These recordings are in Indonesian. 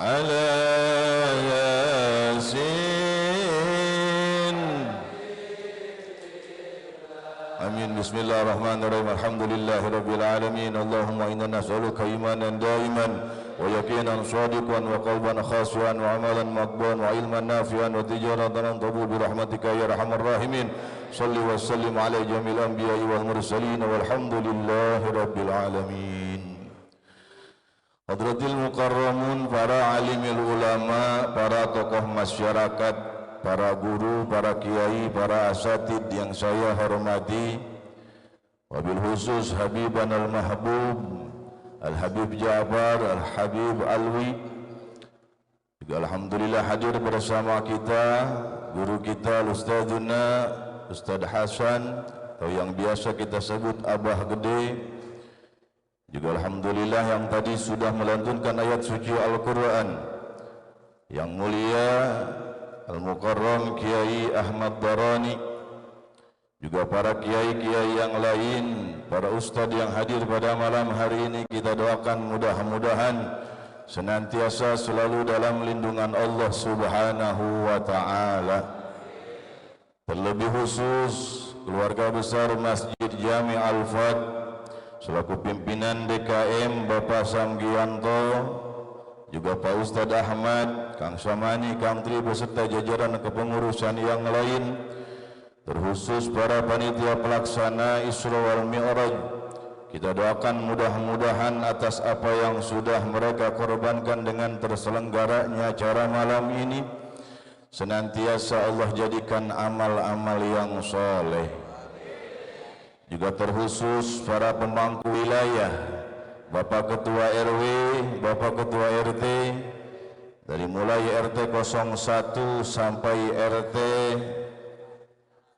على ياسين آمين. بسم الله الرحمن الرحيم. الحمد لله رب العالمين. اللهم إنا نسألك إيمانا دائما ويقينا صادقا وقلبا خاشعا وعملا مقبولا وعلما نافعا وتجارة تبور برحمتك يا أرحم الراحمين. صل وسلم على جميع الأنبياء والمرسلين والحمد لله رب العالمين. Hadratil mukarramun, para alimil ulama, para tokoh masyarakat, para guru, para kiai, para asatid yang saya hormati, wabil khusus Habiban al-Mahbub Al-Habib Ja'far, Al-Habib Alwi, juga alhamdulillah hadir bersama kita guru kita Ustadzuna Ustadz Hasan, atau yang biasa kita sebut Abah Gede. Juga alhamdulillah yang tadi sudah melantunkan ayat suci Al-Quran yang mulia Al-Mukarram Kiai Ahmad Darani, juga para kiai-kiai yang lain, para ustadz yang hadir pada malam hari ini. Kita doakan mudah-mudahan senantiasa selalu dalam lindungan Allah Subhanahu wa ta'ala. Terlebih khusus keluarga besar Masjid Jami Al-Fat selaku pimpinan DKM Bapak Samgianto, juga Pak Ustadz Ahmad, Kang Samani, Kang Tri beserta jajaran kepengurusan yang lain, terkhusus para panitia pelaksana Isra wal Mi'raj. Kita doakan mudah-mudahan atas apa yang sudah mereka korbankan dengan terselenggaranya acara malam ini, senantiasa Allah jadikan amal-amal yang soleh. Juga terkhusus para pemangku wilayah, Bapak Ketua RW, Bapak Ketua RT, dari mulai RT 01 sampai RT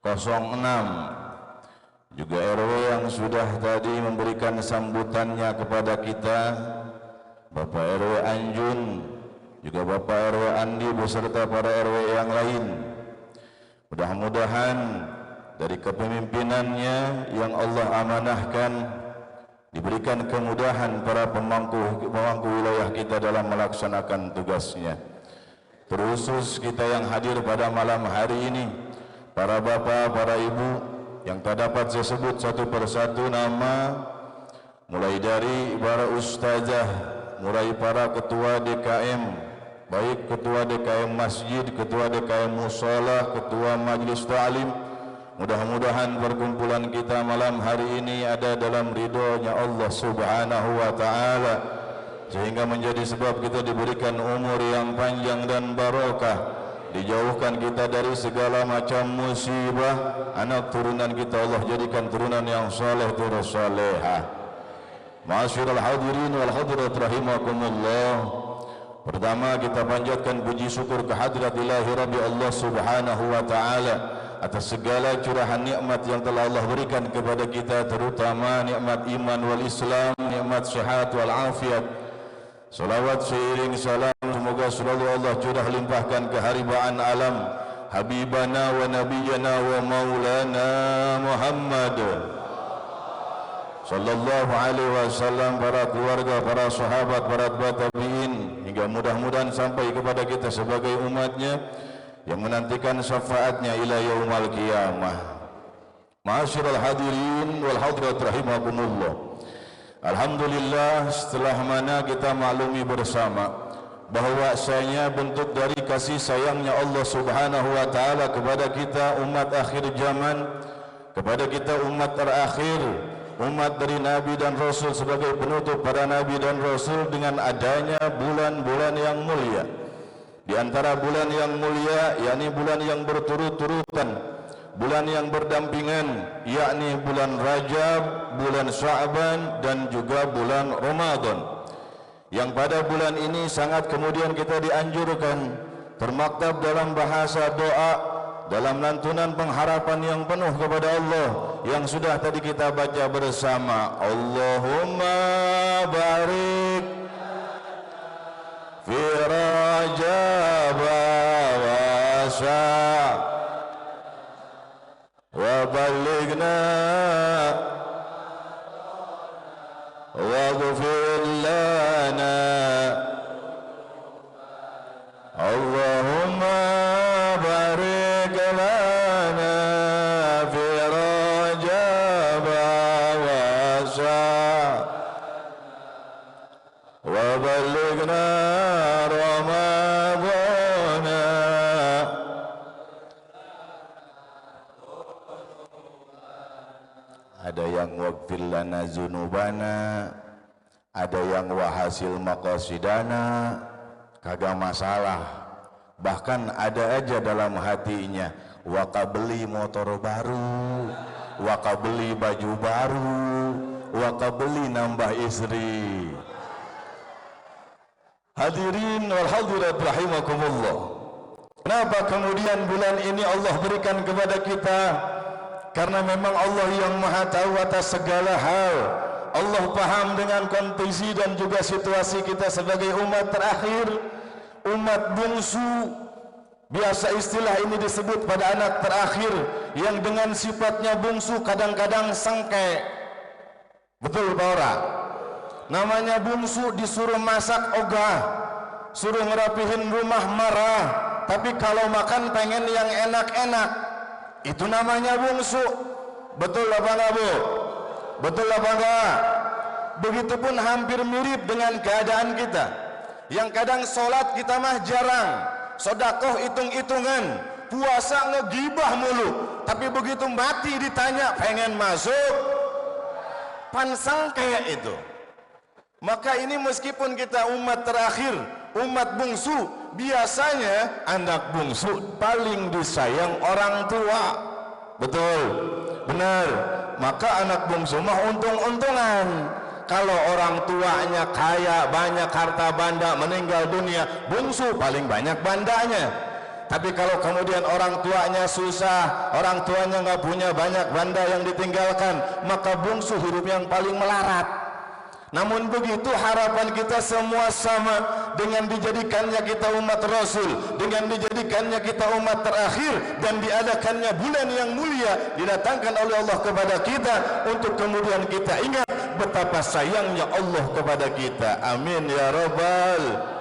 06, juga RW yang sudah tadi memberikan sambutannya kepada kita, Bapak RW Anjun, juga Bapak RW Andi beserta para RW yang lain. Mudah-mudahan dari kepemimpinannya yang Allah amanahkan diberikan kemudahan para pemangku wilayah kita dalam melaksanakan tugasnya. Terkhusus kita yang hadir pada malam hari ini, para bapak, para ibu yang tak dapat saya sebut satu persatu nama, mulai dari para ustazah, mulai para ketua DKM, baik ketua DKM masjid, ketua DKM musola, ketua majelis ta'lim. Mudah-mudahan perkumpulan kita malam hari ini ada dalam ridhonya Allah Subhanahu wa ta'ala, sehingga menjadi sebab kita diberikan umur yang panjang dan barokah, dijauhkan kita dari segala macam musibah, anak turunan kita Allah jadikan turunan yang saleh terus salehah. Ma'asyiral hadirin wal hadirat rahimakumullah. Pertama kita panjatkan puji syukur kehadirat ilahi Rabbi Allah Subhanahu wa ta'ala atas segala curahan nikmat yang telah Allah berikan kepada kita, terutama nikmat iman wal Islam, nikmat sehat wal afiat. Salawat seiring salam semoga selalu Allah curah limpahkan keharibaan alam Habibana wa Nabiyana wa Maulana Muhammad sallallahu alaihi wasallam, para keluarga, para sahabat, para tabi'in, hingga mudah-mudahan sampai kepada kita sebagai umatnya yang menantikan syafaatnya ila yaumal qiyamah. Ma'asyiral hadirin wal hadirat rahimakumullah. Alhamdulillah, setelah mana kita maklumi bersama bahwasanya bentuk dari kasih sayangnya Allah Subhanahu wa ta'ala kepada kita umat akhir zaman, kepada kita umat terakhir, umat dari Nabi dan Rasul sebagai penutup para Nabi dan Rasul, dengan adanya bulan-bulan yang mulia. Di antara bulan yang mulia, yakni bulan yang berturut-turutan, bulan yang berdampingan, yakni bulan Rajab, bulan Sya'ban, dan juga bulan Ramadan. Yang pada bulan ini sangat kemudian kita dianjurkan termaktab dalam bahasa doa, dalam lantunan pengharapan yang penuh kepada Allah yang sudah tadi kita baca bersama. Allahumma barik fi Rajab wa Sya'ban wa ballighna wa ghfir lana بلغنا رمضان. Ada yang waghfir lana dzunubana, ada yang wahasil maqasidana, kagak masalah. Bahkan ada aja dalam hatinya, wakabeli motor baru, wakabeli baju baru, wakabeli nambah istri. Hadirin wal hadirat rahimakumullah. Kenapa kemudian bulan ini Allah berikan kepada kita? Karena memang Allah yang maha tahu atas segala hal. Allah paham dengan kondisi dan juga situasi kita sebagai umat terakhir, umat bungsu. Biasa istilah ini disebut pada anak terakhir yang dengan sifatnya bungsu kadang-kadang sengke. Betul Pak Ora? Namanya bungsu, disuruh masak ogah, suruh ngerapihin rumah marah, tapi kalau makan pengen yang enak-enak. Itu namanya bungsu. Betul apa enggak Bu? Betul apa enggak? Begitupun hampir mirip dengan keadaan kita, yang kadang sholat kita mah jarang, sedekah hitung-hitungan, puasa ngegibah mulu, tapi begitu mati ditanya pengen masuk pansang kayak itu. Maka ini meskipun kita umat terakhir, umat bungsu, biasanya anak bungsu paling disayang orang tua. Betul? Benar. Maka anak bungsu mah untung-untungan. Kalau orang tuanya kaya, banyak harta banda, meninggal dunia, bungsu paling banyak bandanya. Tapi kalau kemudian orang tuanya susah, orang tuanya nggak punya banyak banda yang ditinggalkan, maka bungsu hidup yang paling melarat. Namun begitu harapan kita semua sama, dengan dijadikannya kita umat Rasul, dengan dijadikannya kita umat terakhir, dan diadakannya bulan yang mulia didatangkan oleh Allah kepada kita, untuk kemudian kita ingat betapa sayangnya Allah kepada kita. Amin ya Rabbal.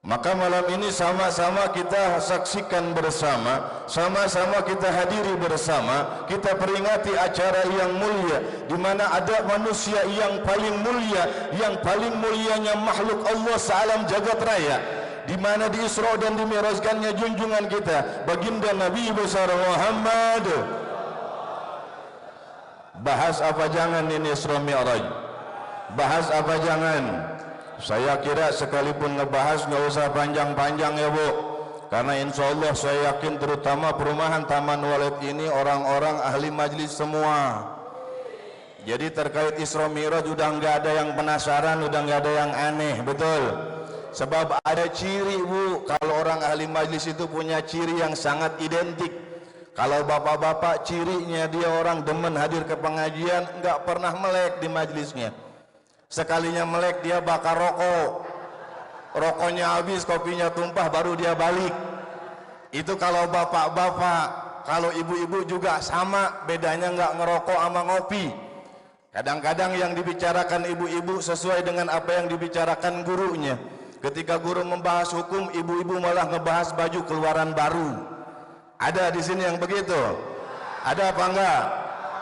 Maka malam ini sama-sama kita saksikan bersama, sama-sama kita hadiri bersama, kita peringati acara yang mulia, di mana ada manusia yang paling mulia, yang paling mulianya makhluk Allah sealam jagat raya, di mana di Isra dan di Mi'rajkannya junjungan kita, baginda Nabi besar Muhammad. Bahas apa jangan ini Isra Mi'raj? Bahas apa jangan? Saya kira sekalipun ngebahas nggak usah panjang-panjang ya Bu, karena insya Allah saya yakin terutama perumahan Taman Walid ini orang-orang ahli majlis semua. Jadi terkait Isra Mi'raj udah nggak ada yang penasaran, udah nggak ada yang aneh, betul? Sebab ada ciri Bu, kalau orang ahli majlis itu punya ciri yang sangat identik. Kalau bapak-bapak cirinya dia orang demen hadir ke pengajian, nggak pernah melek di majlisnya. Sekalinya melek dia bakar rokok, rokoknya habis, kopinya tumpah, baru dia balik. Itu kalau bapak-bapak. Kalau ibu-ibu juga sama, bedanya nggak ngerokok sama ngopi. Kadang-kadang yang dibicarakan ibu-ibu sesuai dengan apa yang dibicarakan gurunya. Ketika guru membahas hukum, ibu-ibu malah ngebahas baju keluaran baru. Ada di sini yang begitu? Ada apa enggak?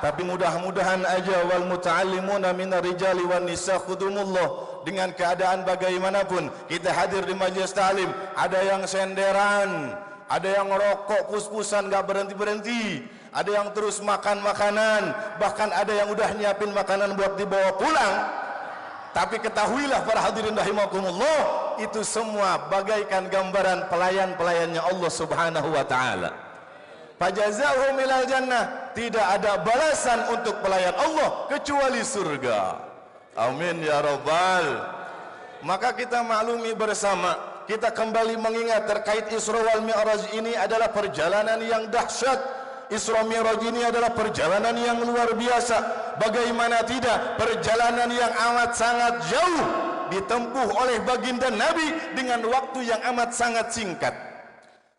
Tapi mudah-mudahan aja wal muta'allimuna minar rijali wan nisa khudumullah, dengan keadaan bagaimanapun kita hadir di majelis ta'lim, ada yang senderan, ada yang ngerokok pus-pusan gak berhenti-berhenti, ada yang terus makan makanan, bahkan ada yang udah nyiapin makanan buat dibawa pulang. Tapi ketahuilah para hadirin rahimakumullah, itu semua bagaikan gambaran pelayan-pelayannya Allah Subhanahu wa taala. Fajazahum ilal jannah, tidak ada balasan untuk pelayan Allah kecuali surga. Amin ya Rabbal. Maka kita maklumi bersama, kita kembali mengingat terkait Isra wal Mi'raj ini adalah perjalanan yang dahsyat. Isra Mi'raj ini adalah perjalanan yang luar biasa. Bagaimana tidak, perjalanan yang amat sangat jauh ditempuh oleh baginda Nabi dengan waktu yang amat sangat singkat.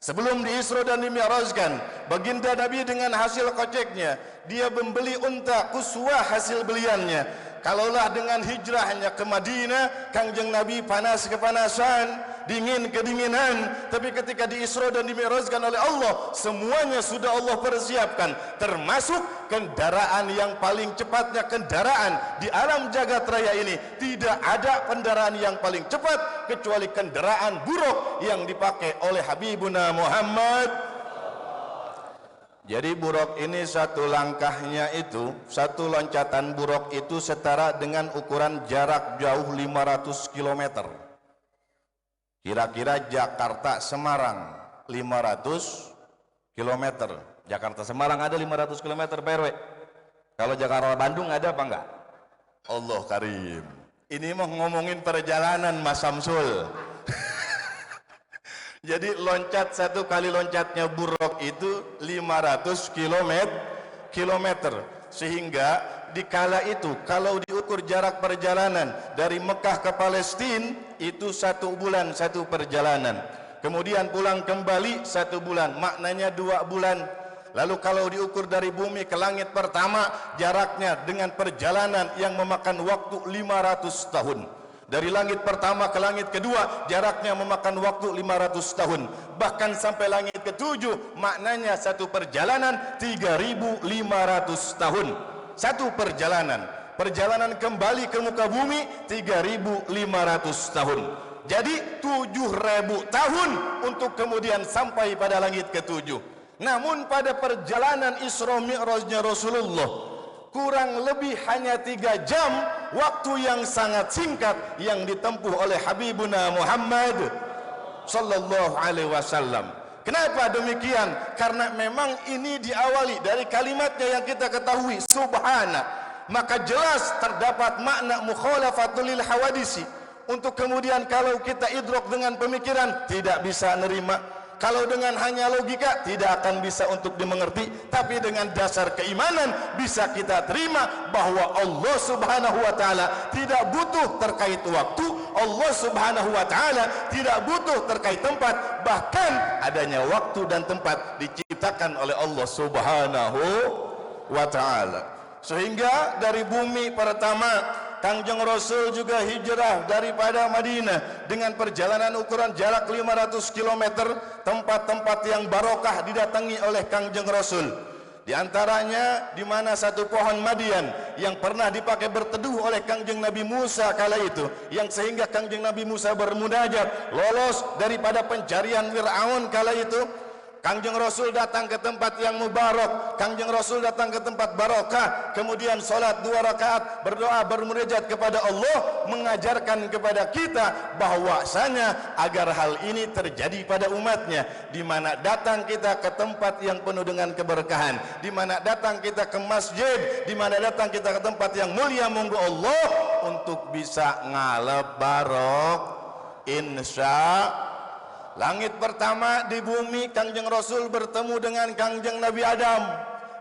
Sebelum di Isra dan di Mi'rajkan, baginda Nabi dengan hasil koceknya, dia membeli unta kuswah hasil beliannya. Kalaulah dengan hijrahnya ke Madinah, Kangjeng Nabi panas kepanasan, dingin kedinginan, tapi ketika di Isra dan dimi'rajkan oleh Allah, semuanya sudah Allah persiapkan, termasuk kendaraan yang paling cepatnya kendaraan di alam jagat raya ini. Tidak ada kendaraan yang paling cepat kecuali kendaraan buruk yang dipakai oleh Habibuna Muhammad. Jadi buruk ini satu langkahnya itu, satu loncatan buruk itu setara dengan ukuran jarak jauh 500 km. Kira-kira Jakarta Semarang 500 km. Jakarta Semarang ada 500 km Pak RW. Kalau Jakarta Bandung ada apa enggak? Allah Karim. Ini mau ngomongin perjalanan Mas Samsul. Jadi loncat satu kali loncatnya buruk itu 500 kilometer. Sehingga dikala itu kalau diukur jarak perjalanan dari Mekah ke Palestina itu 1 bulan satu perjalanan. Kemudian pulang kembali 1 bulan, maknanya 2 bulan. Lalu kalau diukur dari bumi ke langit pertama, jaraknya dengan perjalanan yang memakan waktu 500 tahun. Dari langit pertama ke langit kedua, jaraknya memakan waktu 500 tahun. Bahkan sampai langit ketujuh, maknanya satu perjalanan 3.500 tahun. Satu perjalanan. Perjalanan kembali ke muka bumi 3.500 tahun. Jadi 7.000 tahun untuk kemudian sampai pada langit ketujuh. Namun pada perjalanan Isra Mi'rajnya Rasulullah, kurang lebih hanya 3 jam, waktu yang sangat singkat yang ditempuh oleh Habibuna Muhammad sallallahu alaihi wasallam. Kenapa demikian? Karena memang ini diawali dari kalimatnya yang kita ketahui, subhana. Maka jelas terdapat makna mukhalafatul lil hawadisi. Untuk kemudian kalau kita idrok dengan pemikiran tidak bisa nerima. Kalau dengan hanya logika tidak akan bisa untuk dimengerti, tapi dengan dasar keimanan bisa kita terima bahwa Allah Subhanahu wa taala tidak butuh terkait waktu, Allah Subhanahu wa taala tidak butuh terkait tempat, bahkan adanya waktu dan tempat diciptakan oleh Allah Subhanahu wa taala. Sehingga dari bumi pertama Kangjeng Rasul juga hijrah daripada Madinah dengan perjalanan ukuran jarak 500 km, tempat-tempat yang barokah didatangi oleh Kangjeng Rasul. Di antaranya di mana satu pohon Madian yang pernah dipakai berteduh oleh Kangjeng Nabi Musa kala itu, yang sehingga Kangjeng Nabi Musa bermunajat, lolos daripada pencarian Fir'aun kala itu. Kangjeng Rasul datang ke tempat yang mubarak, Kangjeng Rasul datang ke tempat barokah, kemudian sholat 2 rakaat, berdoa bermunajat kepada Allah, mengajarkan kepada kita bahwasanya agar hal ini terjadi pada umatnya, di mana datang kita ke tempat yang penuh dengan keberkahan, di mana datang kita ke masjid, di mana datang kita ke tempat yang mulia, monggo Allah untuk bisa ngalap barok insya. Langit pertama di bumi Kangjeng Rasul bertemu dengan Kangjeng Nabi Adam.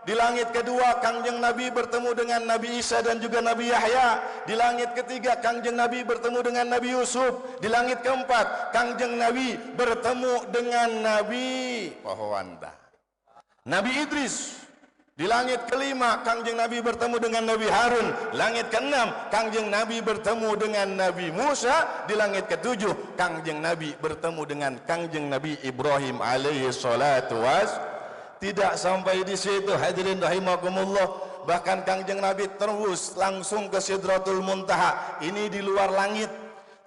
Di langit kedua Kangjeng Nabi bertemu dengan Nabi Isa dan juga Nabi Yahya. Di langit ketiga Kangjeng Nabi bertemu dengan Nabi Yusuf. Di langit keempat Kangjeng Nabi bertemu dengan Nabi Nabi Idris. Di langit kelima Kangjeng Nabi bertemu dengan Nabi Harun. Langit keenam Kangjeng Nabi bertemu dengan Nabi Musa. Di langit ketujuh Kangjeng Nabi bertemu dengan Kangjeng Nabi Ibrahim alaihi salatu was. Tidak sampai di situ hadirin rahimakumullah, bahkan Kangjeng Nabi terus langsung ke Sidratul Muntaha. Ini di luar langit.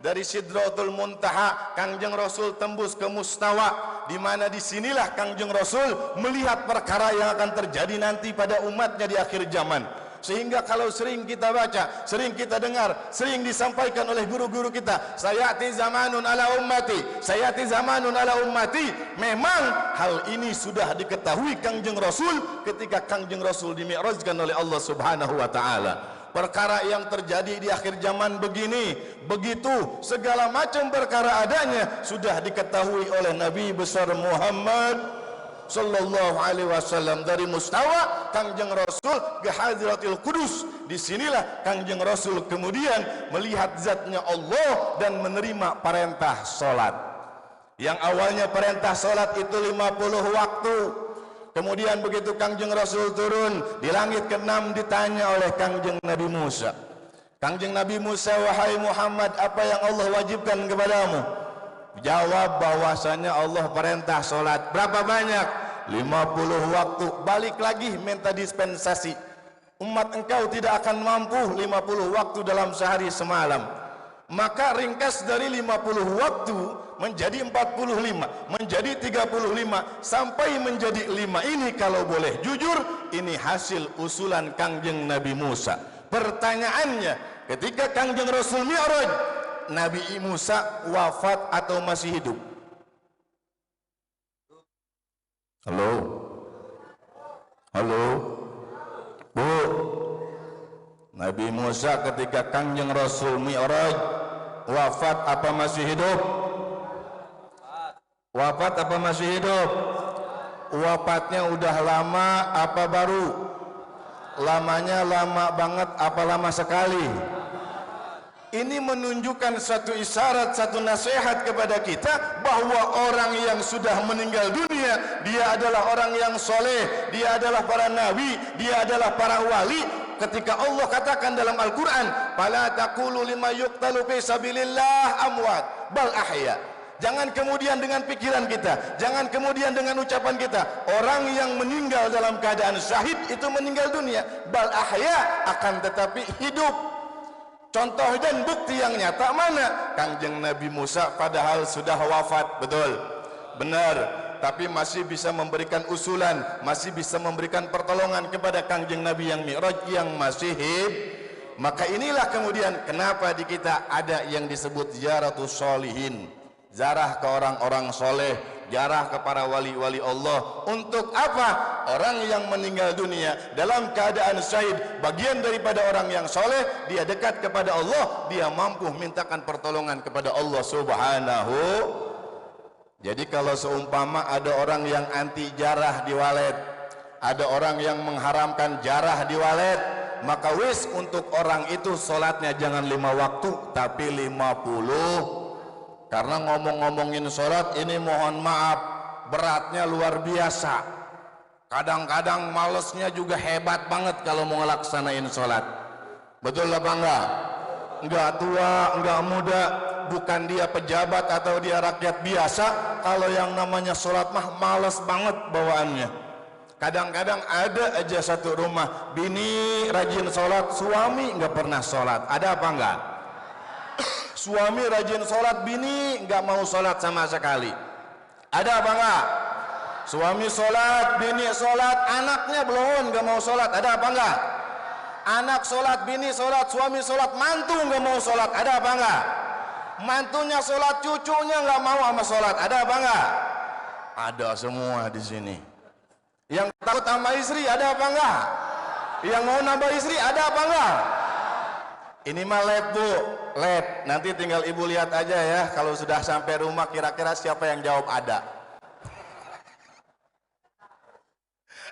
Dari Sidratul Muntaha Kangjeng Rasul tembus ke Mustawa, di mana disinilah Kangjeng Rasul melihat perkara yang akan terjadi nanti pada umatnya di akhir zaman. Sehingga kalau sering kita baca, sering kita dengar, sering disampaikan oleh guru-guru kita, sayati zamanun ala ummati, sayati zamanun ala ummati. Memang hal ini sudah diketahui Kangjeng Rasul ketika Kangjeng Rasul dimi'rajkan oleh Allah Subhanahu wa taala. Perkara yang terjadi di akhir zaman begini, begitu, segala macam perkara adanya sudah diketahui oleh Nabi besar Muhammad sallallahu alaihi wasallam. Dari Mustawa Kangjeng Rasul ke Hadratil Qudus, disinilah Kangjeng Rasul kemudian melihat zatnya Allah dan menerima perintah solat. Yang awalnya perintah solat itu 50 waktu. Kemudian begitu Kangjeng Rasul turun di langit ke-6 ditanya oleh Kangjeng Nabi Musa, Kangjeng Nabi Musa, wahai Muhammad, apa yang Allah wajibkan kepadamu? Jawab bahwasanya Allah perintah sholat. Berapa banyak? 50 waktu. Balik lagi minta dispensasi. Umat engkau tidak akan mampu 50 waktu dalam sehari semalam. Maka ringkas dari 50 waktu menjadi 45, menjadi 35, sampai menjadi 5. Ini kalau boleh jujur, ini hasil usulan Kangjeng Nabi Musa. Pertanyaannya, ketika Kangjeng Rasul Mi'raj, Nabi Musa wafat atau masih hidup? Halo? Halo? Bu? Nabi Musa ketika Kangjeng Rasul Mi'raj wafat apa masih hidup? Wafat apa masih hidup? Wafatnya udah lama apa baru? Lamanya lama banget apa lama sekali? Ini menunjukkan satu isyarat, satu nasihat kepada kita bahwa orang yang sudah meninggal dunia, dia adalah orang yang soleh, dia adalah para nabi, dia adalah para wali. Ketika Allah katakan dalam Al-Quran, "Fala taqulu lima yuqtalu fi sabilillah amwat bal ahya." Jangan kemudian dengan pikiran kita, jangan kemudian dengan ucapan kita, orang yang meninggal dalam keadaan syahid itu meninggal dunia. Bal ahya, akan tetapi hidup. Contoh dan bukti yang nyata mana? Kangjeng Nabi Musa padahal sudah wafat, betul? Benar, tapi masih bisa memberikan usulan, masih bisa memberikan pertolongan kepada Kangjeng Nabi yang Mi'raj yang masih hidup. Maka inilah kemudian kenapa di kita ada yang disebut ziaratus sholihin, ziarah ke orang-orang soleh, ziarah kepada wali-wali Allah. Untuk apa? Orang yang meninggal dunia dalam keadaan syahid, bagian daripada orang yang soleh, dia dekat kepada Allah, dia mampu mintakan pertolongan kepada Allah Subhanahu. Jadi kalau seumpama ada orang yang anti jarah di walet, ada orang yang mengharamkan jarah di walet, maka wis untuk orang itu sholatnya jangan 5 waktu tapi 50. Karena ngomong-ngomongin sholat ini mohon maaf, beratnya luar biasa. Kadang-kadang malesnya juga hebat banget kalau mau ngelaksanain sholat. Betul apa enggak? Enggak tua, enggak muda, bukan dia pejabat atau dia rakyat biasa. Kalau yang namanya sholat mah males banget bawaannya. Kadang-kadang ada aja satu rumah, bini rajin sholat, suami enggak pernah sholat. Ada apa enggak? Suami rajin sholat, bini nggak mau sholat sama sekali. Ada apa enggak? Suami sholat, bini sholat, anaknya belum nggak mau sholat. Ada apa enggak? Anak sholat, bini sholat, suami sholat, mantu nggak mau sholat. Ada apa enggak? Mantunya sholat, cucunya nggak mau sama sholat. Ada apa enggak? Ada semua di sini. Yang takut sama istri ada apa enggak? Yang mau nambah istri ada apa enggak? Ini mah lab, Bu, lab. Nanti tinggal ibu lihat aja ya, kalau sudah sampai rumah kira-kira siapa yang jawab ada.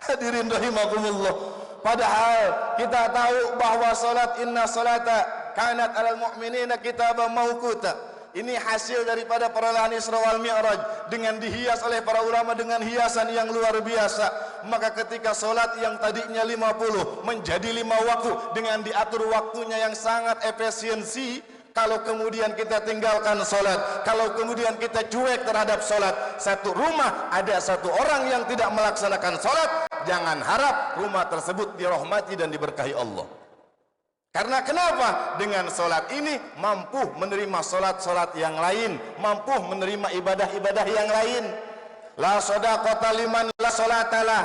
Hadirin rahimakumullah. Padahal kita tahu bahwa salat, inna salata kanat alal mu'minina kitaban mauquta. Ini hasil daripada perolehan Isra wal Mi'raj dengan dihias oleh para ulama dengan hiasan yang luar biasa. Maka ketika solat yang tadinya 50 menjadi 5 waktu dengan diatur waktunya yang sangat efisiensi. Kalau kemudian kita tinggalkan solat, kalau kemudian kita cuek terhadap solat, satu rumah ada satu orang yang tidak melaksanakan solat, jangan harap rumah tersebut dirahmati dan diberkahi Allah. Karena kenapa? Dengan solat ini mampu menerima solat-solat yang lain, mampu menerima ibadah-ibadah yang lain. La sodaqata liman la solatalah.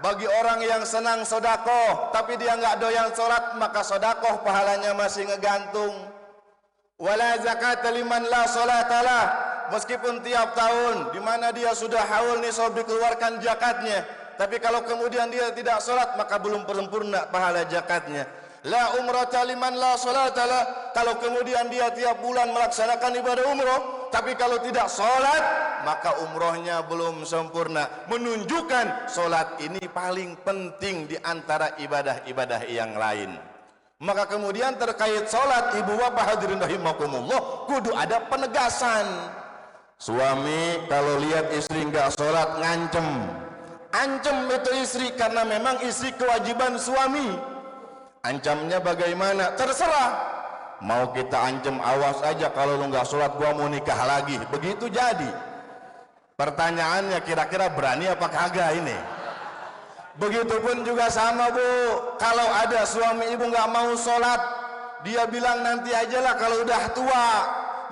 Bagi orang yang senang sodakoh tapi dia nggak doyan solat, maka sodakoh pahalanya masih ngegantung. Wala zakata liman la solatalah. Meskipun tiap tahun di mana dia sudah haul nisab dikeluarkan zakatnya, tapi kalau kemudian dia tidak solat maka belum sempurna pahala zakatnya. La umrata liman la salatalah. Kalau kemudian dia tiap bulan melaksanakan ibadah umroh, tapi kalau tidak salat, maka umrohnya belum sempurna. Menunjukkan salat ini paling penting di antara ibadah-ibadah yang lain. Maka kemudian terkait salat, ibu bapak hadirin rahimakumullah, kudu ada penegasan. Suami kalau lihat istri enggak salat ngancem. Ancem itu istri karena memang istri kewajiban suami. Ancamnya bagaimana? Terserah. mau kita ancam awas aja kalau lu nggak sholat gua mau nikah lagi, begitu jadi. Pertanyaannya kira-kira berani apa kagak ini? Begitupun juga sama Bu, kalau ada suami ibu nggak mau sholat, dia bilang nanti aja lah kalau udah tua,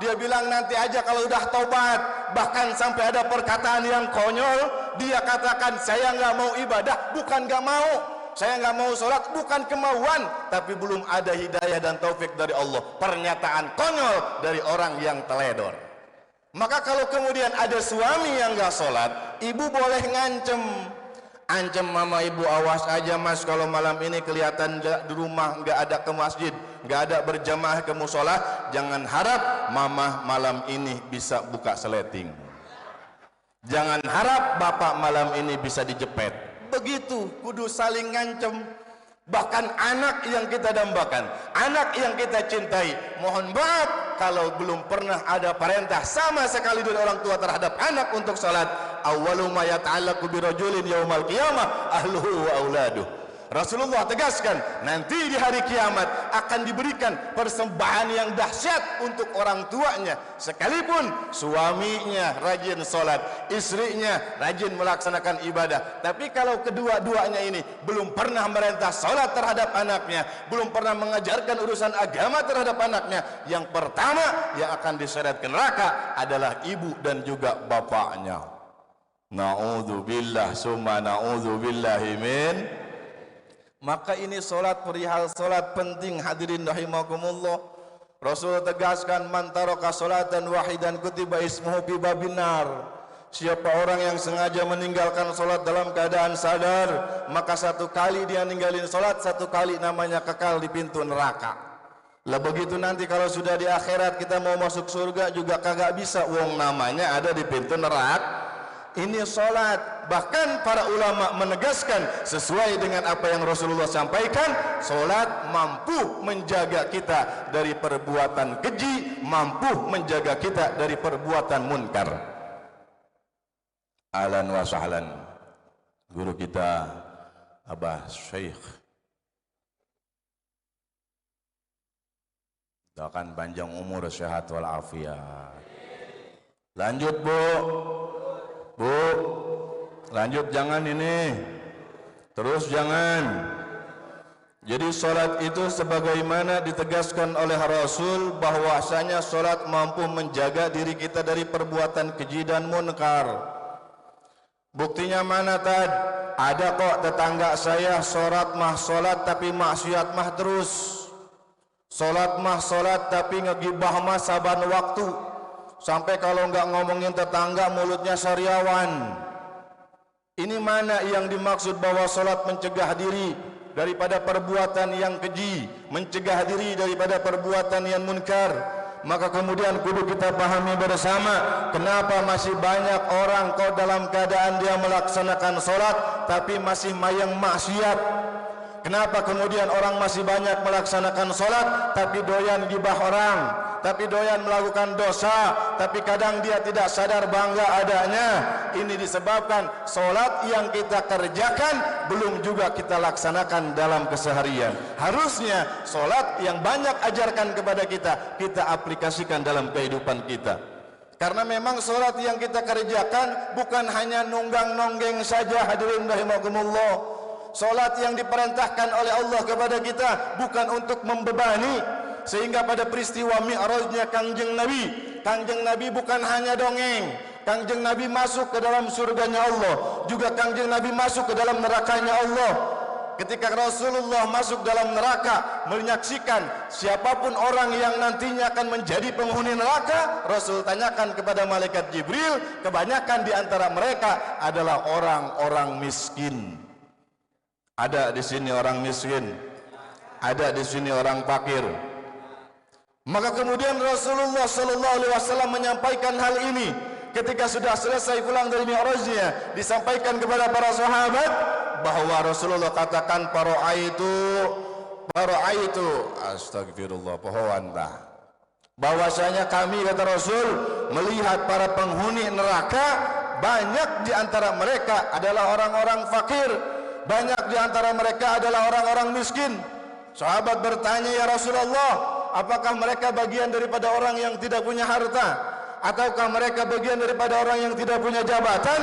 dia bilang nanti aja kalau udah tobat, bahkan sampai ada perkataan yang konyol, dia katakan saya nggak mau ibadah, bukan nggak mau, saya nggak mau sholat, bukan kemauan, tapi belum ada hidayah dan taufik dari Allah. Pernyataan konyol dari orang yang teledor. Maka kalau kemudian ada suami yang nggak sholat, ibu boleh ngancem, ancam mama ibu, awas aja mas kalau malam ini kelihatan di rumah nggak ada ke masjid, nggak ada berjamaah ke musola, jangan harap mama malam ini bisa buka seleting, jangan harap bapak malam ini bisa dijepet. Begitu, kudu saling ngancem. Bahkan anak yang kita dambakan, anak yang kita cintai, mohon maaf kalau belum pernah ada perintah sama sekali dari orang tua terhadap anak untuk salat. Awwalu ma yata'allaqu birajulin yaumal qiyamah ahluhu wa auladuh. Rasulullah tegaskan, nanti di hari kiamat akan diberikan persembahan yang dahsyat untuk orang tuanya, sekalipun suaminya rajin sholat, istrinya rajin melaksanakan ibadah. Tapi kalau kedua-duanya ini belum pernah merintah sholat terhadap anaknya, belum pernah mengajarkan urusan agama terhadap anaknya, yang pertama yang akan diseret ke neraka adalah ibu dan juga bapaknya. Na'udzubillah summa na'udzubillahi min. Maka ini solat, perihal solat penting hadirin rahimakumullah. Rasul tegaskan, man taraka solatan wahidan kutiba ismuhu fi babin nar. Siapa orang yang sengaja meninggalkan solat dalam keadaan sadar, maka satu kali dia ninggalin solat, satu kali namanya kekal di pintu neraka. Lah begitu nanti kalau sudah di akhirat kita mau masuk surga juga kagak bisa, wong namanya ada di pintu neraka. Ini solat. Bahkan para ulama menegaskan sesuai dengan apa yang Rasulullah sampaikan, solat mampu menjaga kita dari perbuatan keji, mampu menjaga kita dari perbuatan munkar. Ahlan wa sahlan guru kita Abah Syekh, doakan panjang umur, sehat walafiat. Lanjut Bu, Bu, lanjut, jangan ini, terus jangan. Jadi sholat itu sebagaimana ditegaskan oleh Rasul, bahwasanya sholat mampu menjaga diri kita dari perbuatan keji dan munkar. Buktinya mana Tad? Ada kok tetangga saya sholat mah sholat tapi maksiat mah terus. Sholat mah sholat tapi ngegibah mah saban waktu. Sampai kalau nggak ngomongin tetangga mulutnya sariawan. Ini mana yang dimaksud bahwa sholat mencegah diri daripada perbuatan yang keji, mencegah diri daripada perbuatan yang munkar? Maka kemudian kudu kita pahami bersama, kenapa masih banyak orang kok dalam keadaan dia melaksanakan sholat tapi masih mayang maksiat. Kenapa kemudian orang masih banyak melaksanakan sholat tapi doyan gibah orang, tapi doyan melakukan dosa, tapi kadang dia tidak sadar bangga adanya? Ini disebabkan sholat yang kita kerjakan belum juga kita laksanakan dalam keseharian. Harusnya sholat yang banyak ajarkan kepada kita, kita aplikasikan dalam kehidupan kita. Karena memang sholat yang kita kerjakan bukan hanya nunggang-nonggeng saja hadirin rahimakumullah. Salat yang diperintahkan oleh Allah kepada kita bukan untuk membebani, sehingga pada peristiwa Mi'rajnya Kangjeng Nabi bukan hanya dongeng. Kangjeng Nabi masuk ke dalam surganya Allah, juga Kangjeng Nabi masuk ke dalam nerakanya Allah. Ketika Rasulullah masuk dalam neraka, menyaksikan siapapun orang yang nantinya akan menjadi penghuni neraka, Rasul tanyakan kepada malaikat Jibril, kebanyakan di antara mereka adalah orang-orang miskin. Ada di sini orang miskin, ada di sini orang fakir. Maka kemudian Rasulullah SAW menyampaikan hal ini ketika sudah selesai pulang dari Mi'rajnya, disampaikan kepada para sahabat bahwa Rasulullah katakan para'aitu astagfirullah pohonlah, bahwasanya kami, kata Rasul, melihat para penghuni neraka, banyak di antara mereka adalah orang-orang fakir, banyak di antara mereka adalah orang-orang miskin. Sahabat bertanya, ya Rasulullah, apakah mereka bagian daripada orang yang tidak punya harta ataukah mereka bagian daripada orang yang tidak punya jabatan?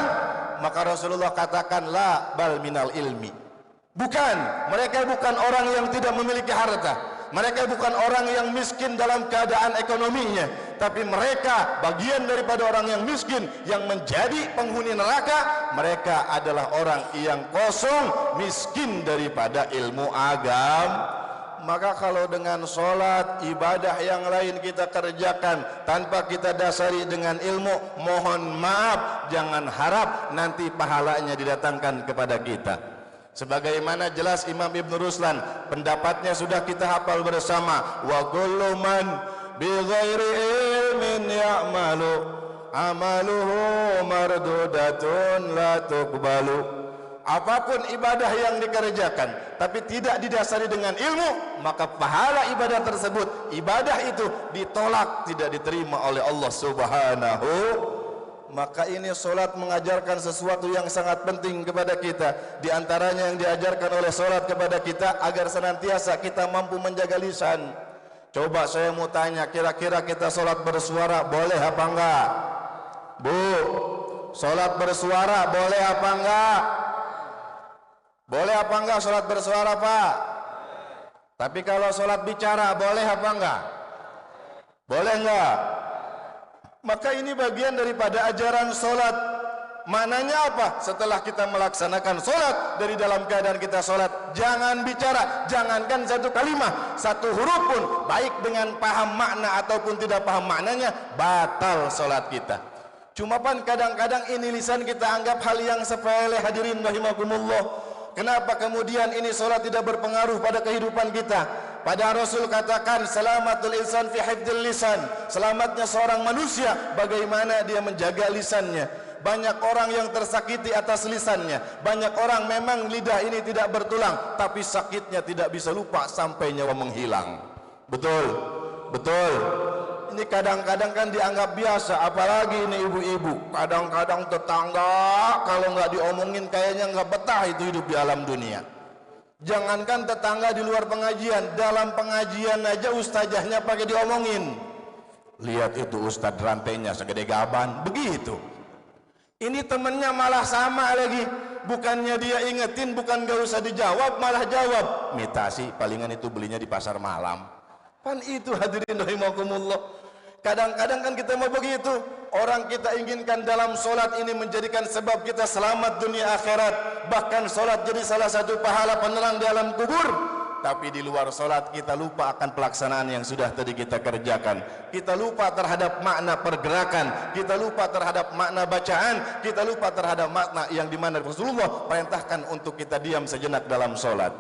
Maka Rasulullah katakan, la bal minal ilmi. Bukan, mereka bukan orang yang tidak memiliki harta, mereka bukan orang yang miskin dalam keadaan ekonominya, tapi mereka bagian daripada orang yang miskin yang menjadi penghuni neraka. Mereka adalah orang yang kosong, miskin daripada ilmu agama. Maka kalau dengan sholat, ibadah yang lain kita kerjakan tanpa kita dasari dengan ilmu, mohon maaf, jangan harap nanti pahalanya didatangkan kepada kita. Sebagaimana jelas Imam Ibn Ruslan, pendapatnya sudah kita hafal bersama, wa kullu man bi ghairi ilmin ya'malu amaluhu mardudatun la tuqbalu. Apapun ibadah yang dikerjakan tapi tidak didasari dengan ilmu, maka pahala ibadah tersebut, ibadah itu ditolak, tidak diterima oleh Allah Subhanahu. Maka ini solat mengajarkan sesuatu yang sangat penting kepada kita. Di antaranya yang diajarkan oleh solat kepada kita agar senantiasa kita mampu menjaga lisan. Coba saya mau tanya, kira-kira kita solat bersuara boleh apa enggak? Bu, solat bersuara boleh apa enggak? Boleh apa enggak sholat bersuara, Pak? Tapi kalau sholat bicara boleh apa enggak? Boleh enggak? Maka ini bagian daripada ajaran sholat. Maknanya apa? Setelah kita melaksanakan sholat, dari dalam keadaan kita sholat, jangan bicara, jangankan satu kalimat, satu huruf pun, baik dengan paham makna ataupun tidak paham maknanya, batal sholat kita. Cuma kan kadang-kadang ini lisan kita anggap hal yang sepele, hadirin rahimakumullah. Kenapa kemudian ini solat tidak berpengaruh pada kehidupan kita? Pada Rasul katakan, selamatul insan fi hifdzil lisan. Selamatnya seorang manusia bagaimana dia menjaga lisannya. Banyak orang yang tersakiti atas lisannya. Banyak orang memang lidah ini tidak bertulang, tapi sakitnya tidak bisa lupa sampai nyawa menghilang. Betul? Betul. Ini kadang-kadang kan dianggap biasa, apalagi ini ibu-ibu. Kadang-kadang tetangga kalau nggak diomongin kayaknya nggak betah itu hidup di alam dunia. Jangankan tetangga di luar pengajian, dalam pengajian aja ustazahnya pakai diomongin. Lihat itu ustadz rantainya segede gaban, begitu. Ini temennya malah sama lagi. Bukannya dia ingetin, bukan gak usah dijawab, malah jawab. Mitasi, palingan itu belinya di pasar malam. Kan itu hadirin rahimakumullah. Kadang-kadang kan kita mau begitu. Orang kita inginkan dalam solat ini menjadikan sebab kita selamat dunia akhirat. Bahkan solat jadi salah satu pahala penerang di alam kubur. Tapi di luar solat kita lupa akan pelaksanaan yang sudah tadi kita kerjakan. Kita lupa terhadap makna pergerakan. Kita lupa terhadap makna bacaan. Kita lupa terhadap makna yang dimana Rasulullah perintahkan untuk kita diam sejenak dalam solat.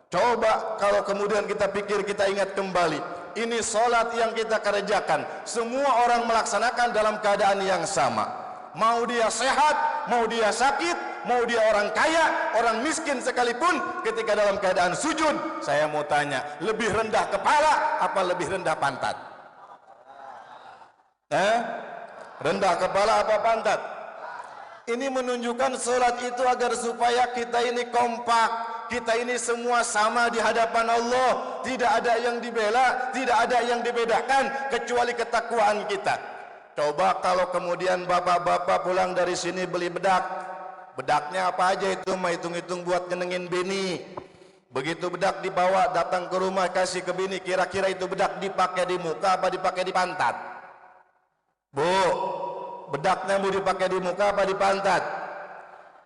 Coba kalau kemudian kita pikir, kita ingat kembali, ini solat yang kita kerjakan, semua orang melaksanakan dalam keadaan yang sama. Mau dia sehat, mau dia sakit, mau dia orang kaya, orang miskin sekalipun, ketika dalam keadaan sujud, saya mau tanya, lebih rendah kepala apa lebih rendah pantat? Rendah kepala apa pantat? Ini menunjukkan solat itu agar supaya kita ini kompak, kita ini semua sama di hadapan Allah. Tidak ada yang dibela, tidak ada yang dibedakan kecuali ketakwaan kita. Coba kalau kemudian bapak-bapak pulang dari sini beli bedak. Bedaknya apa aja itu, mah hitung-hitung buat nyenengin bini. Begitu bedak dibawa datang ke rumah kasih ke bini, kira-kira itu bedak dipakai di muka apa dipakai di pantat? Bu, bedaknya mau dipakai di muka apa di pantat?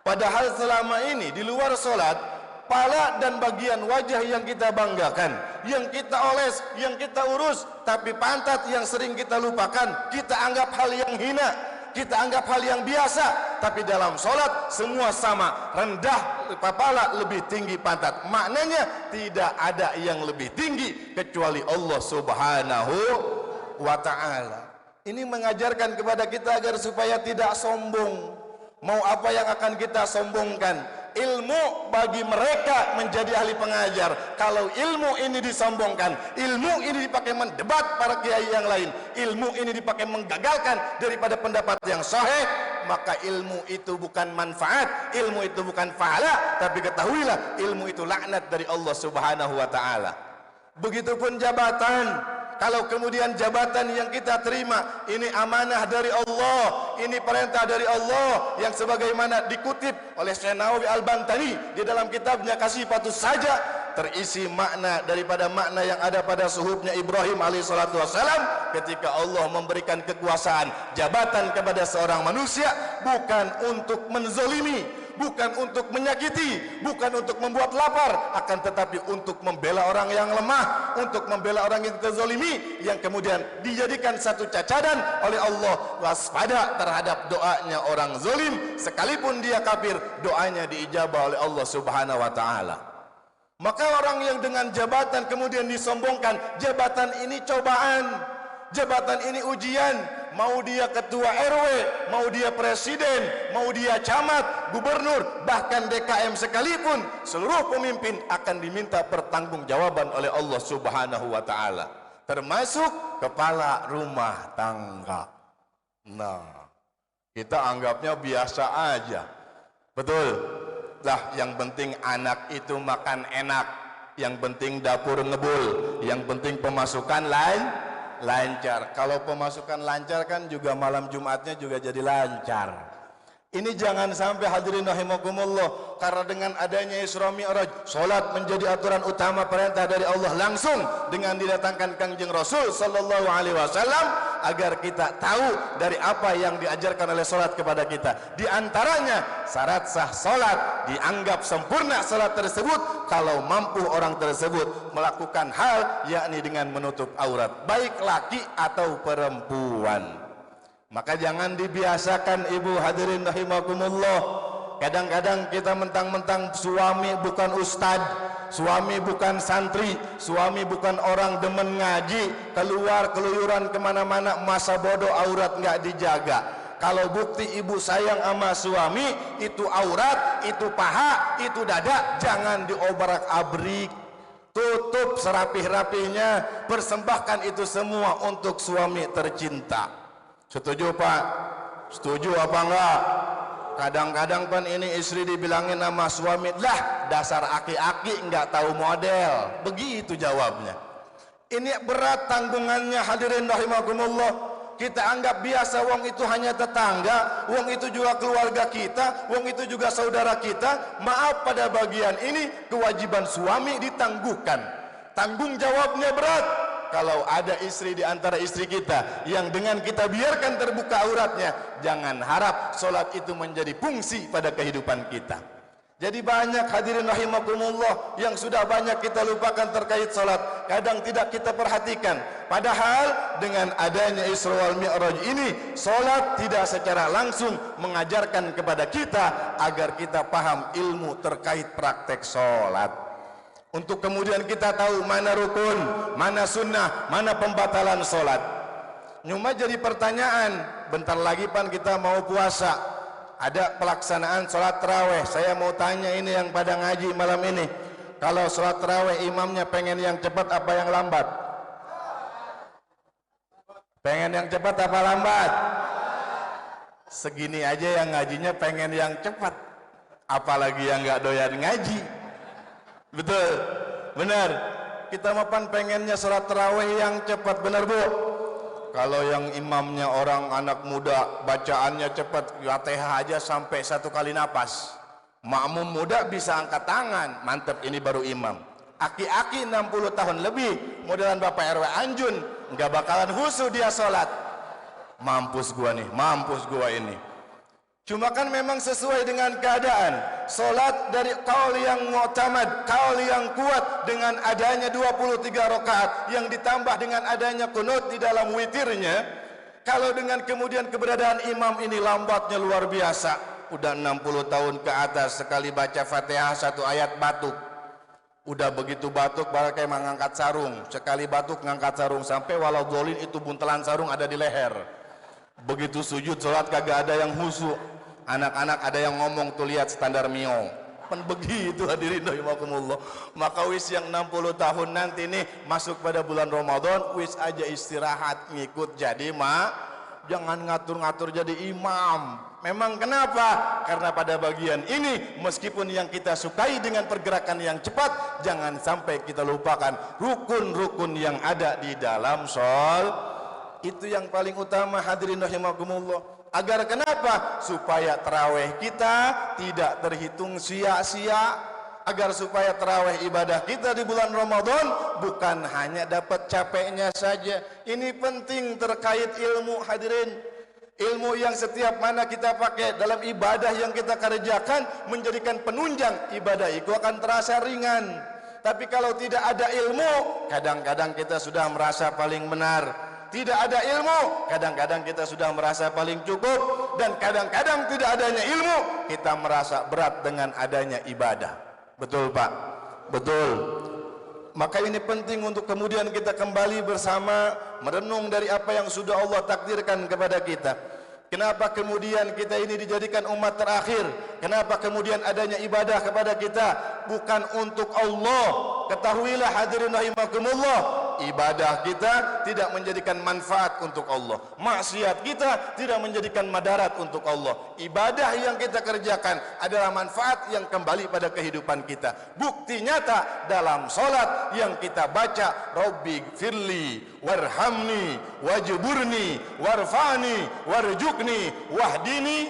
Padahal selama ini di luar solat, pala dan bagian wajah yang kita banggakan, yang kita oles, yang kita urus, tapi pantat yang sering kita lupakan, kita anggap hal yang hina, kita anggap hal yang biasa. Tapi dalam solat semua sama, rendah kepala lebih tinggi pantat. Maknanya tidak ada yang lebih tinggi kecuali Allah Subhanahu wa ta'ala. Ini mengajarkan kepada kita agar supaya tidak sombong. Mau apa yang akan kita sombongkan? Ilmu bagi mereka menjadi ahli pengajar. Kalau ilmu ini disombongkan, ilmu ini dipakai mendebat para kiai yang lain, ilmu ini dipakai menggagalkan daripada pendapat yang sahih, maka ilmu itu bukan manfaat, ilmu itu bukan pahala, tapi ketahuilah ilmu itu laknat dari Allah Subhanahu wa ta'ala. Begitupun jabatan. kalau kemudian jabatan yang kita terima ini amanah dari Allah, ini perintah dari Allah, yang sebagaimana dikutip oleh Syekh Nawawi Al-Bantani di dalam kitabnya Kasifatus Saja, terisi makna daripada makna yang ada pada suhufnya Ibrahim alaihissalatu wassalam ketika Allah memberikan kekuasaan jabatan kepada seorang manusia bukan untuk menzolimi, bukan untuk menyakiti, bukan untuk membuat lapar, akan tetapi untuk membela orang yang lemah, untuk membela orang yang terzolimi, yang kemudian dijadikan satu cacadan oleh Allah. Waspada terhadap doanya orang zolim, sekalipun dia kafir, doanya diijabah oleh Allah subhanahu wa ta'ala. Maka orang yang dengan jabatan kemudian disombongkan, jabatan ini cobaan, jabatan ini ujian, mau dia ketua RW, mau dia presiden, mau dia camat, gubernur, bahkan DKM sekalipun, seluruh pemimpin akan diminta pertanggungjawaban oleh Allah subhanahu wa ta'ala, termasuk kepala rumah tangga. Nah, kita anggapnya biasa aja, betul lah, yang penting anak itu makan enak, yang penting dapur ngebul, yang penting pemasukan lancar. Kalau pemasukan lancar kan juga malam Jumatnya juga jadi lancar. Ini jangan sampai hadirin rahimakumullah, karena dengan adanya Isra Mi'raj, salat menjadi aturan utama perintah dari Allah langsung dengan didatangkan Kangjeng Rasul sallallahu alaihi wasallam agar kita tahu dari apa yang diajarkan oleh salat kepada kita. Di antaranya syarat sah salat dianggap sempurna salat tersebut kalau mampu orang tersebut melakukan hal yakni dengan menutup aurat, baik laki atau perempuan. Maka jangan dibiasakan ibu hadirin rahimakumullah, kadang-kadang kita mentang-mentang suami bukan ustad, suami bukan santri, suami bukan orang demen ngaji, keluar keluyuran kemana-mana, masa bodoh aurat nggak dijaga. Kalau bukti ibu sayang sama suami, itu aurat, itu paha, itu dada, jangan diobrak-abrik. Tutup serapih-rapihnya, persembahkan itu semua untuk suami tercinta. Setuju Pak? Setuju apa enggak? Kadang-kadang kan ini istri dibilangin sama suami, lah dasar aki-aki enggak tahu model. Begitu jawabnya. Ini berat tanggungannya hadirin rahimakumullah. Kita anggap biasa, wong itu hanya tetangga, wong itu juga keluarga kita, wong itu juga saudara kita. Maaf, pada bagian ini kewajiban suami ditangguhkan. Tanggung jawabnya berat. Kalau ada istri di antara istri kita yang dengan kita biarkan terbuka auratnya, jangan harap solat itu menjadi fungsi pada kehidupan kita. Jadi banyak hadirin rahimakumullah yang sudah banyak kita lupakan terkait solat, kadang tidak kita perhatikan. Padahal dengan adanya Isra wal Mi'raj ini, solat tidak secara langsung mengajarkan kepada kita agar kita paham ilmu terkait praktek solat. Untuk kemudian kita tahu mana rukun, mana sunnah, mana pembatalan solat. Cuma jadi pertanyaan, bentar lagi pan kita mau puasa, ada pelaksanaan solat taraweh. Saya mau tanya ini yang pada ngaji malam ini, kalau solat taraweh imamnya pengen yang cepat apa yang lambat? Pengen yang cepat apa lambat? Segini aja yang ngajinya pengen yang cepat, apalagi yang nggak doyan ngaji. Betul, benar. Kita mapan pengennya sholat tarawih yang cepat, benar Bu? Kalau yang imamnya orang anak muda, bacaannya cepat, Fatihah aja sampai 1 kali napas. Makmum muda bisa angkat tangan, mantep, ini baru imam. Aki-aki 60 tahun lebih, modelan Bapak RW Anjun, nggak bakalan khusyuk dia sholat. Mampus gua nih, mampus gua ini. Cuma kan memang sesuai dengan keadaan. Solat dari kaul yang mu'tamad, kaul yang kuat dengan adanya 23 rakaat yang ditambah dengan adanya kunut di dalam witirnya. Kalau dengan kemudian keberadaan imam ini lambatnya luar biasa, udah 60 tahun ke atas, sekali baca Fatihah 1 ayat batuk. Udah begitu batuk baru kayak mengangkat sarung, sekali batuk ngangkat sarung sampai walau dolin itu buntelan sarung ada di leher. Begitu sujud solat kagak ada yang khusyuk. Anak-anak ada yang ngomong tuh, lihat standar Mio. Kan begitu hadirin rahimakumullah. Maka wis yang 60 tahun nanti nih masuk pada bulan Ramadan, wis aja istirahat ngikut jangan ngatur-ngatur jadi imam. Memang kenapa? Karena pada bagian ini meskipun yang kita sukai dengan pergerakan yang cepat, jangan sampai kita lupakan rukun-rukun yang ada di dalam itu yang paling utama hadirin rahimakumullah. Agar kenapa? Supaya tarawih kita tidak terhitung sia-sia. Agar supaya tarawih ibadah kita di bulan Ramadan bukan hanya dapat capeknya saja. Ini penting terkait ilmu hadirin. Ilmu yang setiap mana kita pakai dalam ibadah yang kita kerjakan menjadikan penunjang ibadah itu akan terasa ringan. Tapi kalau tidak ada ilmu, kadang-kadang kita sudah merasa paling benar. Tidak ada ilmu, kadang-kadang kita sudah merasa paling cukup. Dan kadang-kadang tidak adanya ilmu, kita merasa berat dengan adanya ibadah. Betul Pak? Betul. Maka ini penting untuk kemudian kita kembali bersama merenung dari apa yang sudah Allah takdirkan kepada kita. Kenapa kemudian kita ini dijadikan umat terakhir? Kenapa kemudian adanya ibadah kepada kita? Bukan untuk Allah. Ketahuilah hadirin rahimakumullah, ibadah kita tidak menjadikan manfaat untuk Allah. Maksiat kita tidak menjadikan madarat untuk Allah. Ibadah yang kita kerjakan adalah manfaat yang kembali pada kehidupan kita. Bukti nyata dalam solat yang kita baca, Rabbi firli warhamni wajburni warfani warjukni wahdini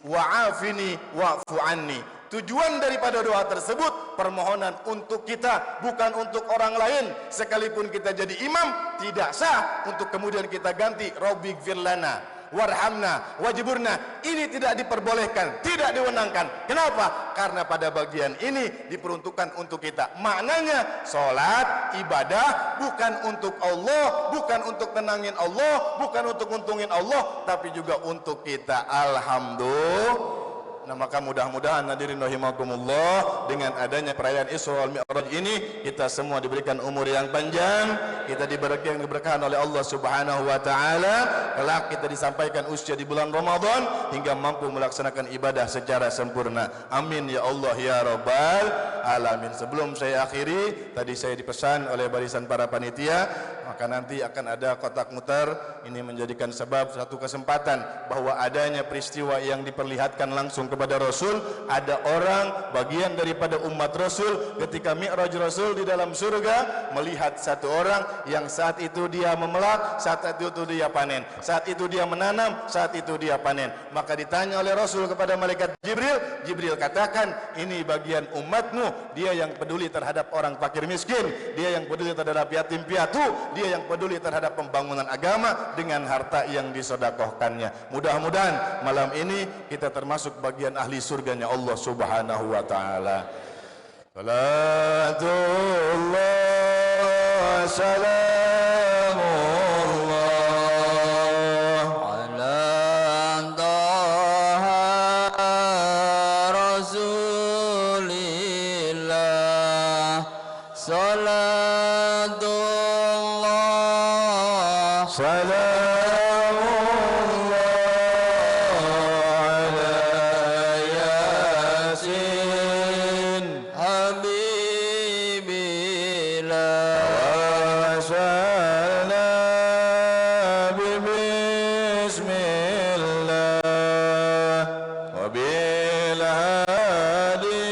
wa'afini wa'fu anni. Tujuan daripada doa tersebut permohonan untuk kita, bukan untuk orang lain. Sekalipun kita jadi imam, tidak sah untuk kemudian kita ganti Rabbi gfirlana warhamna wajburna. Ini tidak diperbolehkan, tidak diwenangkan. Kenapa? Karena pada bagian ini diperuntukkan untuk kita. Maknanya salat ibadah bukan untuk Allah, bukan untuk tenangin Allah, bukan untuk untungin Allah, tapi juga untuk kita. Alhamdulillah. Nah, maka mudah-mudahan hadirin rahimakumullah, dengan adanya perayaan Isra wal Mi'raj ini kita semua diberikan umur yang panjang, kita diberkahi oleh Allah Subhanahu wa taala, kelak kita disampaikan usia di bulan Ramadan hingga mampu melaksanakan ibadah secara sempurna. Amin ya Allah ya rabbal alamin. Sebelum saya akhiri, tadi saya dipesan oleh barisan para panitia, maka nanti akan ada kotak muter. Ini menjadikan sebab satu kesempatan bahwa adanya peristiwa yang diperlihatkan langsung kepada Rasul. Ada orang bagian daripada umat Rasul ketika Mi'raj Rasul di dalam surga melihat satu orang yang saat itu dia memelak, saat itu dia panen, saat itu dia menanam, saat itu dia panen. Maka ditanya oleh Rasul kepada malaikat Jibril, Jibril katakan, ini bagian umatmu, dia yang peduli terhadap orang fakir miskin, dia yang peduli terhadap yatim piatu, dia yang peduli terhadap pembangunan agama dengan harta yang disedekahkannya. Mudah-mudahan malam ini kita termasuk bagian ahli surganya Allah Subhanahu wa taala. Salatullah salamullah ala taha rasulillah. Salatullah salamullah ala yasin habibillah wasalna bismillah wabil hadi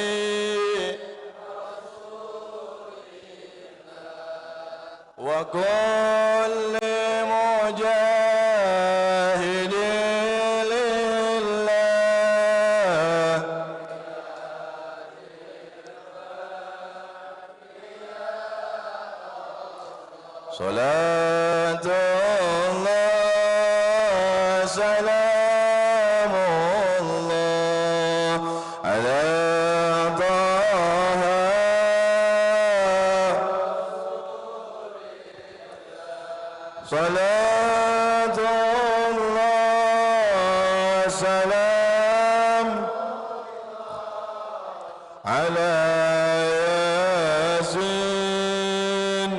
wa kulli mujahidin lillah. Salatullah salamullah ala taha salatullah salam ala yasin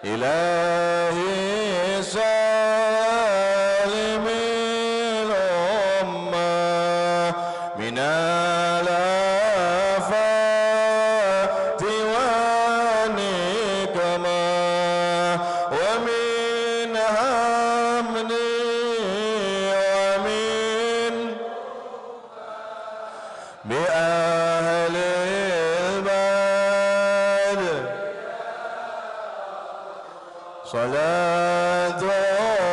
ilahi salimil ummah minal afati wa nikmah wa min ارحمني ومن بأهل البلد صلاة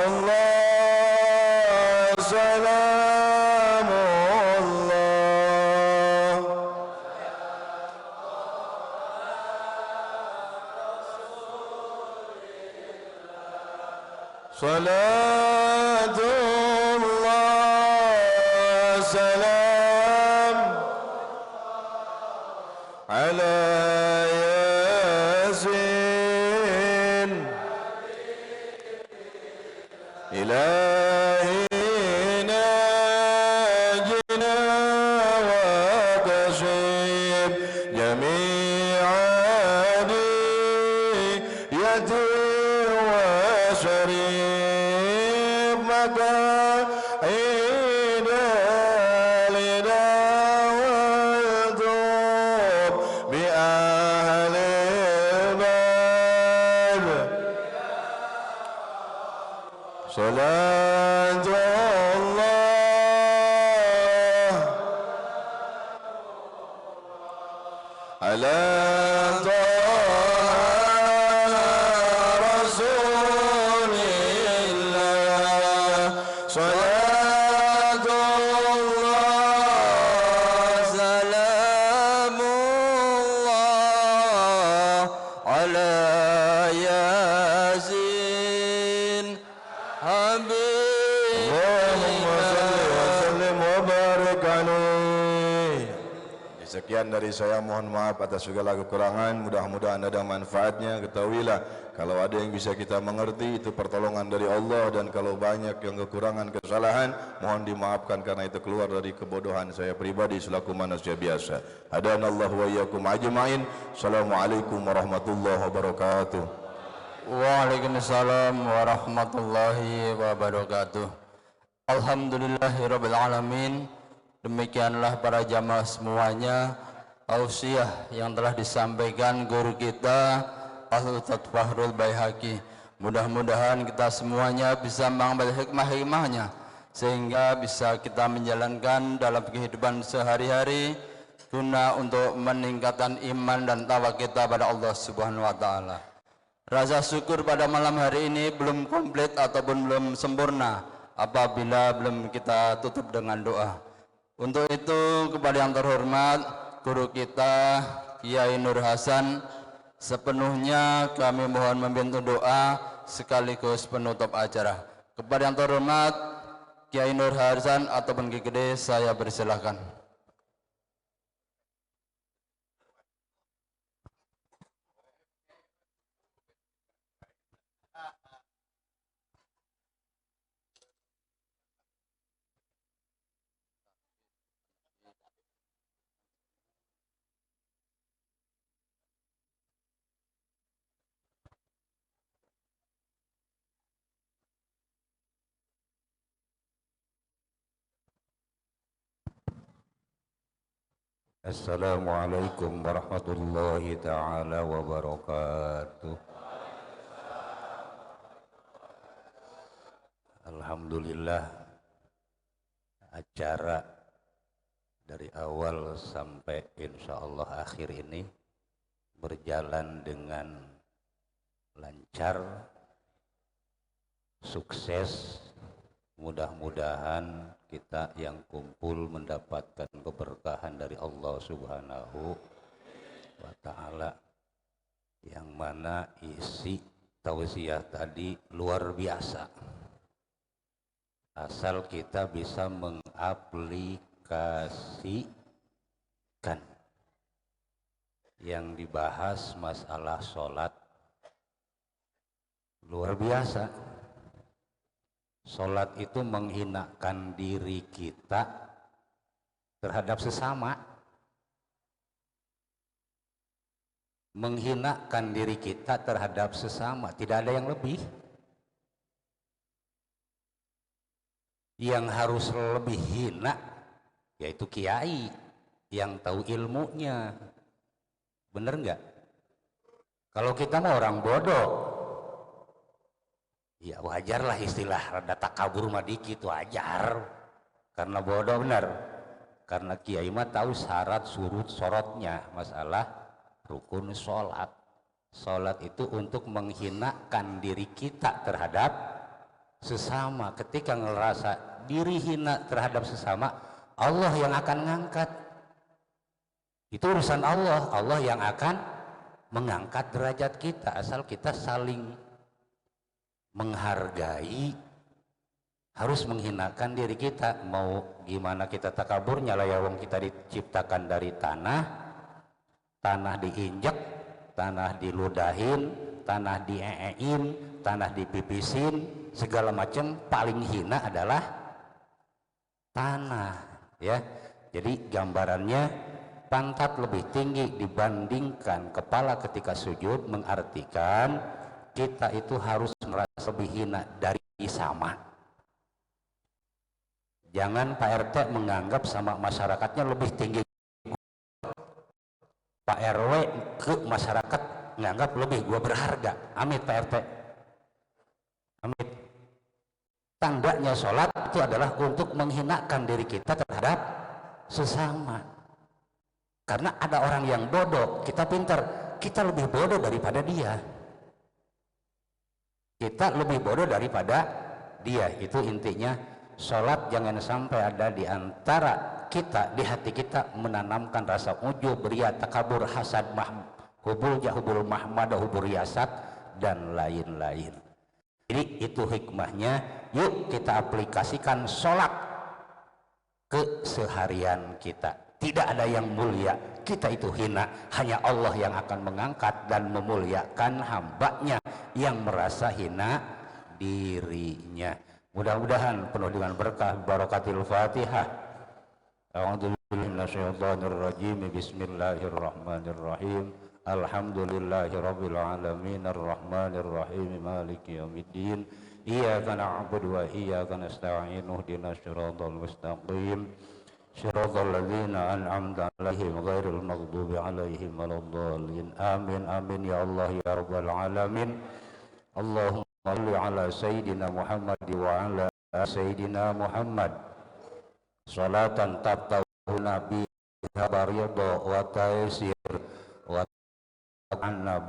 الله سلام الله صلاة الله سلام على ياسين إلهي ناجنا وكشف جميع ديتي وشريف مكاين لنا والذوب بأهل البلد صلاة الله على رسول الله صلاة الله سلام الله على ياسين حبيب اللهم صل وسلم وبارك عليه. Sekian dari saya, mohon maaf atas segala kekurangan, mudah-mudahan ada manfaatnya. Ketahuilah kalau ada yang bisa kita mengerti itu pertolongan dari Allah, dan kalau banyak yang kekurangan, kesalahan, mohon dimaafkan karena itu keluar dari kebodohan saya pribadi selaku manusia biasa. Hadanallahu wa iyyakum ajmain. Assalamualaikum warahmatullahi wabarakatuh. Waalaikumsalam warahmatullahi wabarakatuh. Alhamdulillahirabbil alamin. Demikianlah para jamaah semuanya tausiah yang telah disampaikan guru kita Al-Ustaz Fahrul Baihaqi. Mudah-mudahan kita semuanya bisa mengambil hikmah-hikmahnya sehingga bisa kita menjalankan dalam kehidupan sehari-hari guna untuk meningkatkan iman dan takwa kita pada Allah Subhanahu wa taala. Rasa syukur pada malam hari ini belum komplit ataupun belum sempurna apabila belum kita tutup dengan doa. Untuk itu kepada yang terhormat guru kita Kiai Nur Hasan, sepenuhnya kami mohon membantu doa sekaligus penutup acara. Kepada yang terhormat Kiai Nur Hasan ataupun Ki Gede, saya persilahkan. Assalamualaikum warahmatullahi ta'ala wabarakatuh. Alhamdulillah, acara dari awal sampai insyaallah akhir ini berjalan dengan lancar, sukses. Mudah-mudahan kita yang kumpul mendapatkan keberkahan dari Allah Subhanahu wa ta'ala, yang mana isi tausiah tadi luar biasa, asal kita bisa mengaplikasikan yang dibahas masalah sholat. Luar biasa. Sholat itu menghinakan diri kita terhadap sesama, menghinakan diri kita terhadap sesama, tidak ada yang lebih. Yang harus lebih hina yaitu kiai yang tahu ilmunya, bener nggak? Kalau kita mau orang bodoh, Ya wajar lah istilah rada takabur mah dikit wajar. Karena bodoh benar. Karena kiai mah tahu syarat surut sorotnya masalah rukun sholat. Sholat itu untuk menghinakan diri kita terhadap sesama. Ketika ngerasa diri hina terhadap sesama, Allah yang akan ngangkat. Itu urusan Allah. Allah yang akan mengangkat derajat kita asal kita saling menghargai, harus menghinakan diri kita. Mau gimana kita takaburnya lah ya, wong kita diciptakan dari tanah diinjek, tanah diludahin, tanah dieein, tanah dipipisin, segala macam. Paling hina adalah tanah ya. Jadi gambarannya pantat lebih tinggi dibandingkan kepala ketika sujud, mengartikan kita itu harus merasa lebih hina dari sama. Jangan Pak RT menganggap sama masyarakatnya lebih tinggi. Pak RW ke masyarakat menganggap lebih gua berharga. Amit Pak RT. Amit. Tandanya sholat itu adalah untuk menghinakan diri kita terhadap sesama. Karena ada orang yang bodoh, kita pintar, kita lebih bodoh daripada dia. Kita lebih bodoh daripada dia. Itu intinya. Sholat jangan sampai ada di antara kita, di hati kita menanamkan rasa ujub, riya, takabur, hasad, hubul jahubul mahmadah, hubur yasat dan lain-lain. Jadi itu hikmahnya. Yuk kita aplikasikan sholat ke seharian kita. Tidak ada yang mulia, kita itu hina. Hanya Allah yang akan mengangkat dan memuliakan hambanya yang merasa hina dirinya. Mudah-mudahan penuh dengan berkah. Barakatil Fatihah. A'udzubillahi minasyaitonir rajim. Bismillahirrahmanirrahim. Alhamdulillahirabbil alamin arrahmanir rahim maliki yaumiddin. Iyyaka na'budu wa iyyaka nasta'in. Ihdinas siratal mustaqim. Siratal ladzina an'amta 'alaihim ghairil maghdubi 'alaihim waladdallin. Amin amin ya Allah ya rabbal alamin. Allahumma shalli ala sayyidina Muhammad wa ala sayyidina Muhammad salatan tabtahuna biha baridha wa taysir wa anna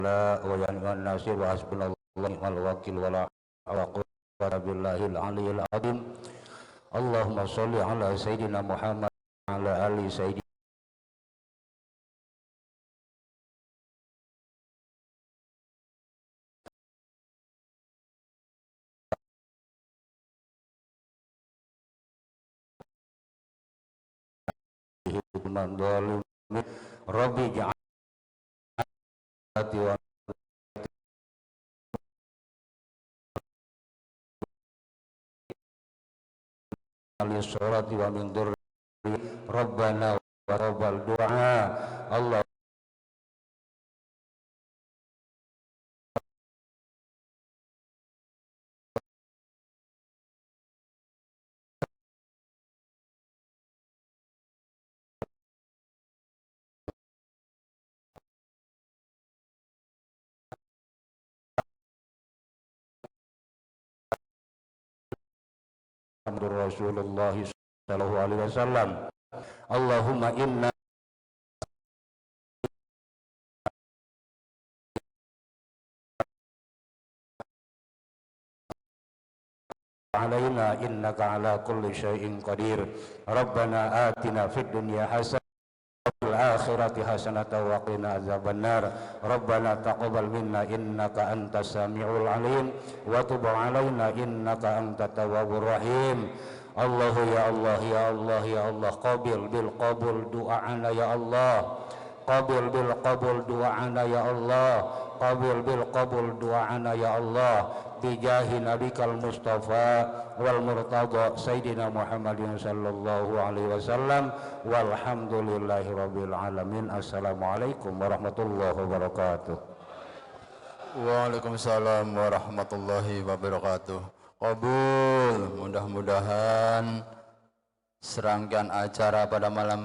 la wa yan nasir wa hasbunallahu wal wakil wala quwwata billahil aliyil azim. Allahumma shalli ala sayyidina Muhammad wa ala ali sayyidina Rabbi ja'alati wa al-surati wa min dhurri Rabbana wa rabbal du'a. Allah Rasulullah sallallahu alaihi wasallam. Allahumma inna alaina innaka ala kulli syai'in qadir. Rabbana atina fid dunya hasanah wa fil akhirati hasanah wa qina adzabannar. Rabbana taqabbal minna innaka antas samiul alim wa tub alaina innaka antat tawwabur rahim. Allahu ya Allah ya Allah ya Allah, qabil bil qabul du'ana ya Allah, qabil bil qabul du'ana ya Allah, qabil bil qabul du'ana ya Allah, bijahi nabikal mustafa wal murtada sayyidina Muhammadin sallallahu alaihi wasallam. Walhamdulillahi rabbil alamin. Assalamualaikum warahmatullahi wabarakatuh. Waalaikumsalam warahmatullahi wabarakatuh. Qabul, mudah-mudahan serangkaian acara pada malam hari